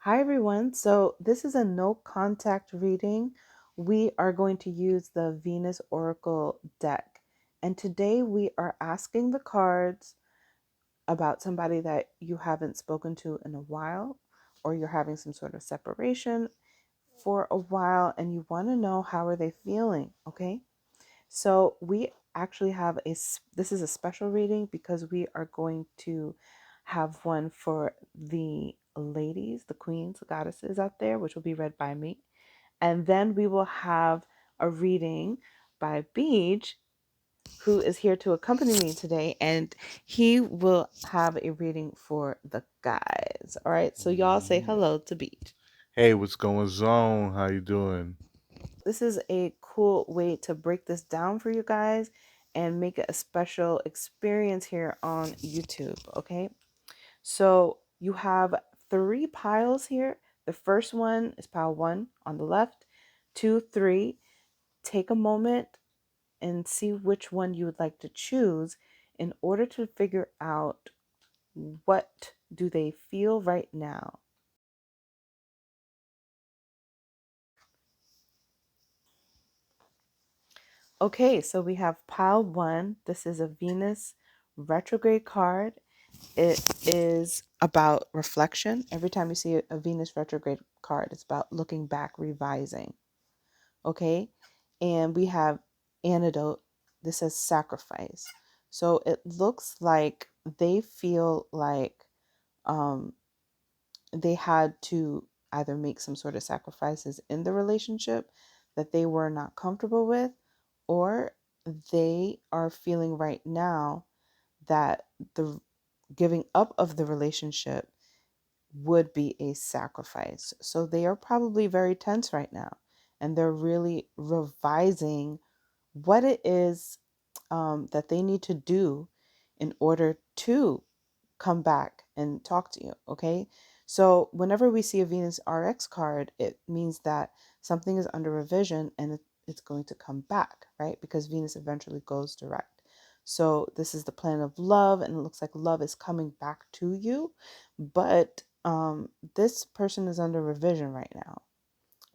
Hi everyone. So this is a no contact reading. We are going to use the Venus Oracle deck. And today we are asking the cards about somebody that you haven't spoken to in a while, or you're having some sort of separation for a while and you want to know how are they feeling, okay? So we actually have this is a special reading because we are going to have one for the ladies, the queens, the goddesses out there, which will be read by me. And then we will have a reading by Beege, who is here to accompany me today, and he will have a reading for the guys. All right, so y'all say hello to Beege. Hey, what's going on? How you doing? This is a cool way to break this down for you guys and make it a special experience here on YouTube, okay? So you have three piles here. The first one is pile one on the left, two, three. Take a moment and see which one you would like to choose in order to figure out what do they feel right now. Okay, so we have pile one. This is a Venus retrograde card. It is about reflection. Every time you see a Venus retrograde card, it's about looking back, revising. Okay, and we have antidote. This says sacrifice. So it looks like they feel like um, they had to either make some sort of sacrifices in the relationship that they were not comfortable with, or they are feeling right now that the giving up of the relationship would be a sacrifice. So they are probably very tense right now, and they're really revising what it is that they need to do in order to come back and talk to you. Okay. So whenever we see a Venus RX card, it means that something is under revision and it's going to come back, right? Because Venus eventually goes direct. So this is the plan of love, and it looks like love is coming back to you. But this person is under revision right now.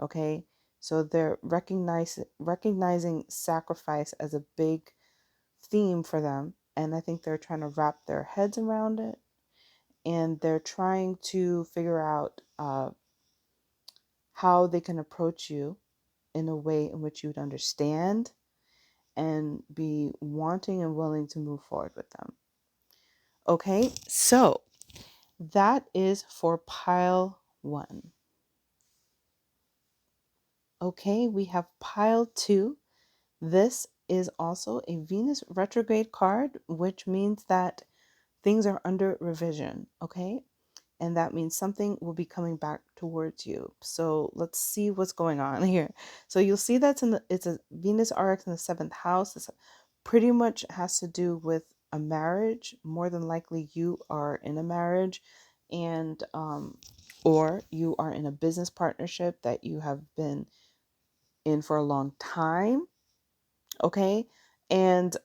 Okay. So they're recognizing sacrifice as a big theme for them. And I think they're trying to wrap their heads around it, and they're trying to figure out how they can approach you in a way in which you'd understand and be wanting and willing to move forward with them. Okay, so that is for pile one. Okay, we have pile two. This is also a Venus retrograde card, which means that things are under revision. Okay, and that means something will be coming back towards you. So let's see what's going on here. So you'll see that's it's a Venus RX in the seventh house. This pretty much has to do with a marriage. More than likely, you are in a marriage, and or you are in a business partnership that you have been in for a long time. Okay, and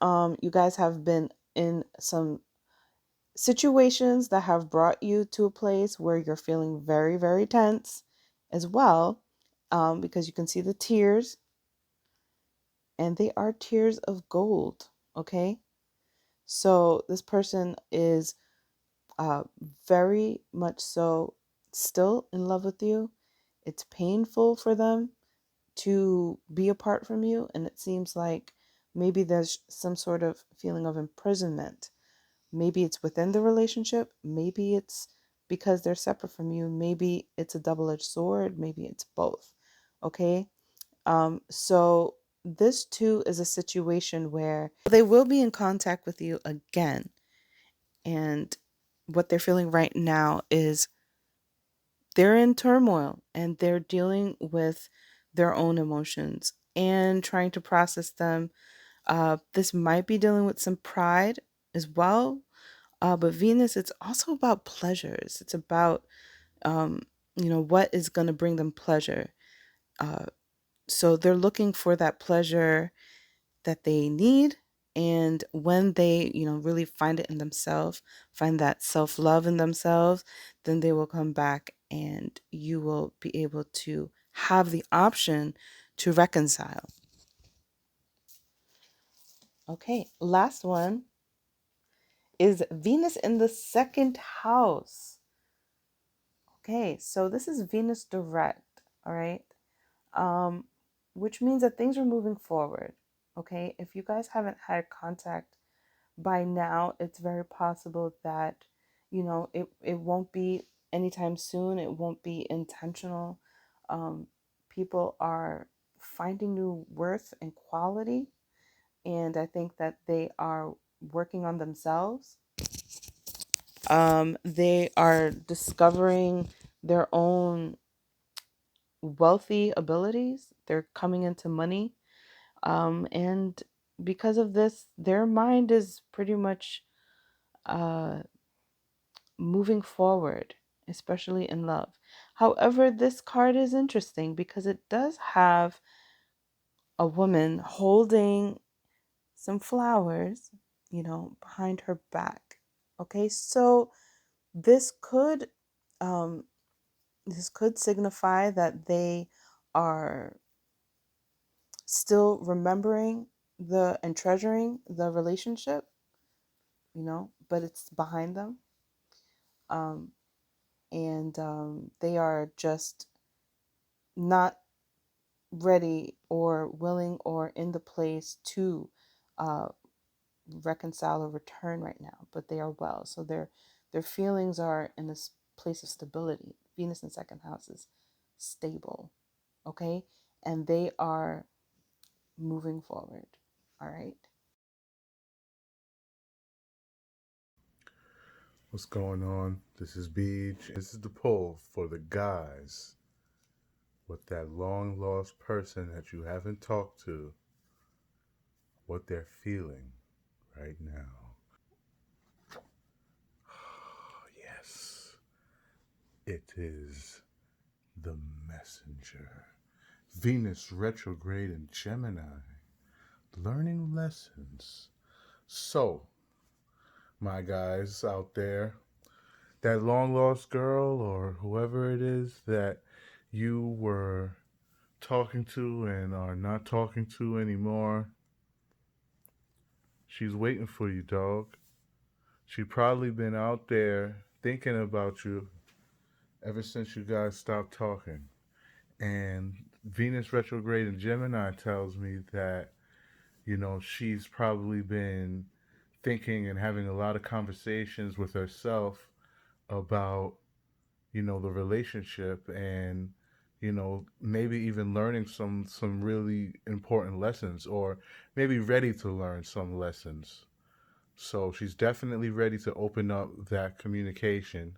you guys have been in some situations that have brought you to a place where you're feeling very, very tense as well, because you can see the tears, and they are tears of gold. Okay, so this person is uh, very much so still in love with you. It's painful for them to be apart from you, and it seems like maybe there's some sort of feeling of imprisonment. Maybe it's within the relationship. Maybe it's because they're separate from you. Maybe it's a double-edged sword. Maybe it's both. Okay. So this too is a situation where they will be in contact with you again. And what they're feeling right now is they're in turmoil and they're dealing with their own emotions and trying to process them. This might be dealing with some pride as well. But Venus, it's also about pleasures. It's about, um, what is going to bring them pleasure. Uh, so they're looking for that pleasure that they need, And when they, really find it in themselves, find that self love in themselves, then they will come back and you will be able to have the option to reconcile. Okay, last one is Venus in the second house. Okay, so this is Venus direct, all right? Um, which means that things are moving forward. Okay, if you guys haven't had contact by now, it's very possible that it won't be anytime soon. It won't be intentional. Um, People are finding new worth and quality, and I think that they are working on themselves. They are discovering their own wealthy abilities. They're coming into money. And because of this, their mind is pretty much uh, moving forward, especially in love. However, this card is interesting because it does have a woman holding some flowers, behind her back. Okay, so this could um, this could signify that they are still remembering the and treasuring the relationship, but it's behind them. Um, and they are just not ready or willing or in the place to uh, reconcile or return right now, but they are well. So their feelings are in this place of stability. Venus in second house is stable, okay, and they are moving forward. All right. What's going on? This is Beege. This is the poll for the guys with that long lost person that you haven't talked to, what they're feeling right now. Yes, it is the messenger. Venus retrograde in Gemini, learning lessons. So, my guys out there, that long lost girl or whoever it is that you were talking to and are not talking to anymore, she's waiting for you, dog. She probably been out there thinking about you ever since you guys stopped talking. And Venus retrograde in Gemini tells me that, she's probably been thinking and having a lot of conversations with herself about, the relationship and, maybe even learning some really important lessons or maybe ready to learn some lessons. So she's definitely ready to open up that communication.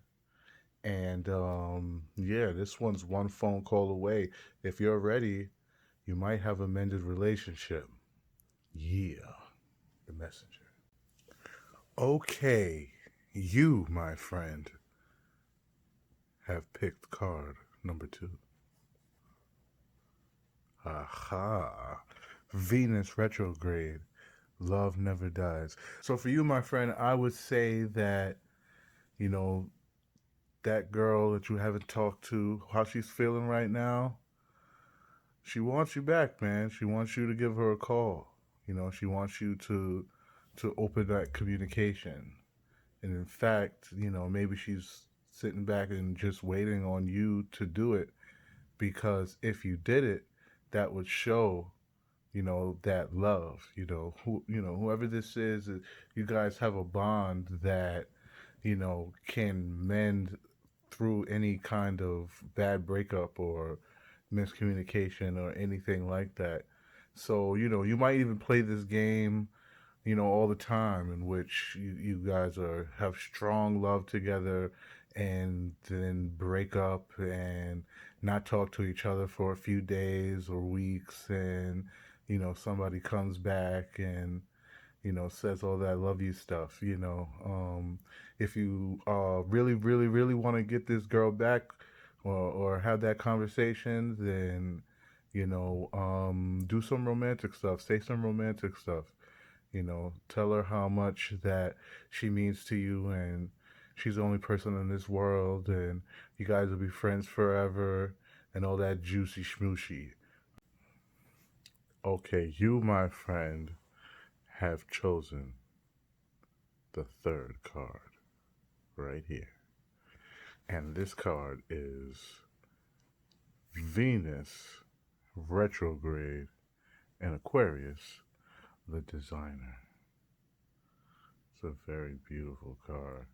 And yeah, this one's one phone call away. If you're ready, you might have a mended relationship. Yeah, the messenger. Okay, you, my friend, have picked card number two. Aha. Venus retrograde. Love never dies. So for you, my friend, I would say that, you know, that girl that you haven't talked to, how she's feeling right now, she wants you back, man. She wants you to give her a call. She wants you to open that communication. And in fact, maybe she's sitting back and just waiting on you to do it because if you did it, that would show, that love. Whoever this is, you guys have a bond that, can mend through any kind of bad breakup or miscommunication or anything like that. So, you might even play this game, all the time in which you guys have strong love together and then break up and not talk to each other for a few days or weeks and somebody comes back and says all that love you stuff. If you really, really, really want to get this girl back or have that conversation, then do some romantic stuff, say some romantic stuff. Tell her how much that she means to you, and she's the only person in this world, and you guys will be friends forever, and all that juicy schmooshy. Okay, you, my friend, have chosen the third card right here. And this card is Venus retrograde in Aquarius, the designer. It's a very beautiful card,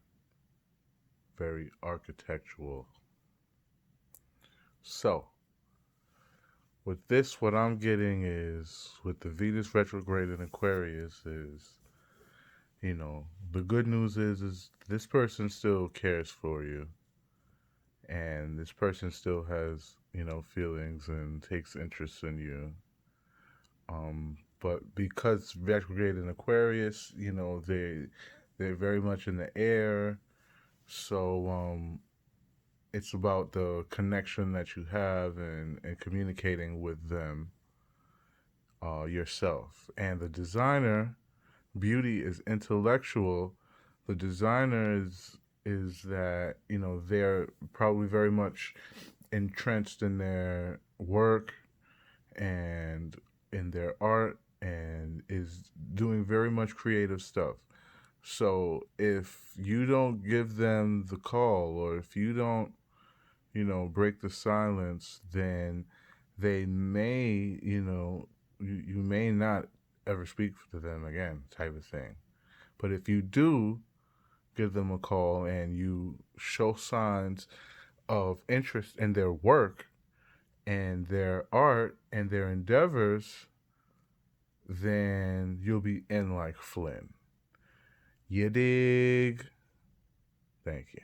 very architectural. So, with this, what I'm getting is with the Venus retrograde in Aquarius is, the good news is this person still cares for you, and this person still has, feelings and takes interest in you. But because retrograde in Aquarius, they're very much in the air, so it's about the connection that you have and communicating with them yourself. And the designer, beauty is intellectual. The designer is that they're probably very much entrenched in their work and in their art and is doing very much creative stuff. So if you don't give them the call, or if you don't, break the silence, then they may, you may not ever speak to them again, type of thing. But if you do give them a call and you show signs of interest in their work and their art and their endeavors, then you'll be in like Flynn. You dig? Thank you.